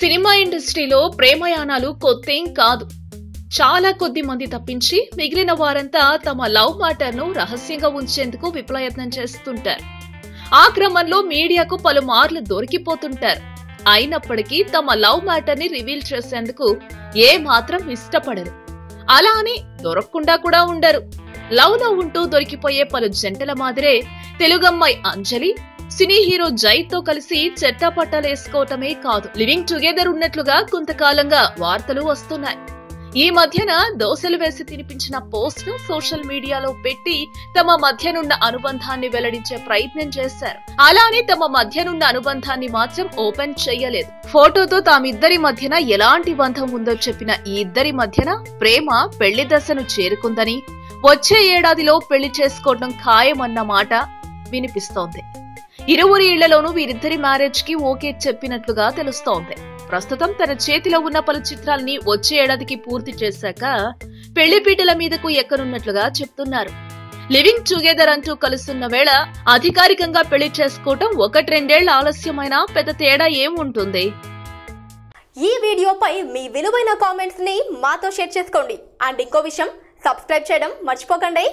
Cinema ఇండస్ట్రీలో ప్రేమయానాలు కొత్తేం కాదు. చాలా కొద్ది మంది తప్పించి మిగిలిన వారంతా తమ లవ్ మ్యాటర్ ను రహస్యంగా ఉంచేందుకు విఫలయత్నం చేస్తుంటారు. ఆ క్రమంలో మీడియాకు పలుమార్లు దొరికిపోతుంటారు. అయినప్పటికీ తమ లవ్ మ్యాటర్ ని రివీల్ చేసేందుకు ఏ మాత్రం ఇష్టపడరు. అలా అని దొరకకుండా కూడా ఉండరు. లవ్ లో ఉంటూ దొరికిపోయే పలు జంటల మాదిరే తెలుగమ్మాయి అంజలి సినీ హీరో జైతో కలిసి చెట్టాపట్టాలేసుకోవటమే కాదు, లివింగ్ టుగెదర్ ఉన్నట్లుగా కొంతకాలంగా వార్తలు వస్తున్నాయి. ఈ మధ్యన దోశలు వేసి తినిపించిన పోస్ట్ ను సోషల్ మీడియాలో పెట్టి తమ మధ్యనున్న అనుబంధాన్ని వెల్లడించే ప్రయత్నం చేశారు. అలానే తమ మధ్యనున్న అనుబంధాన్ని మాత్రం ఓపెన్ చెయ్యలేదు. ఫోటోతో తామిద్దరి మధ్యన ఎలాంటి బంధం ఉందో చెప్పిన ఈ ఇద్దరి మధ్యన ప్రేమ పెళ్లి దశను చేరుకుందని, వచ్చే ఏడాదిలో పెళ్లి చేసుకోవడం ఖాయమన్న మాట వినిపిస్తోంది. ఇరువురి ఇళ్లలోనూ వీరిద్దరి మ్యారేజ్ కి ఓకే చెప్పినట్లుగా తెలుస్తోంది. ప్రస్తుతం తన చేతిలో ఉన్న పలు చిత్రాల్ని వచ్చే ఏడాదికి పూర్తి చేశాక పెళ్లిపీటల మీదకు ఎక్కనున్నట్లుగా చెప్తున్నారు. లివింగ్ టుగెదర్ అంటూ కలుస్తున్న వేళ అధికారికంగా పెళ్లి చేసుకోవటం 1-2 ఆలస్యమైన పెద్ద తేడా ఏముంటుంది? ఈ వీడియోపై మీ విలువైన కామెంట్స్ ని మాతో షేర్ చేసుకోండి. అండ్ ఇంకో విషయం, సబ్స్క్రైబ్ చేయడం మర్చిపోకండి.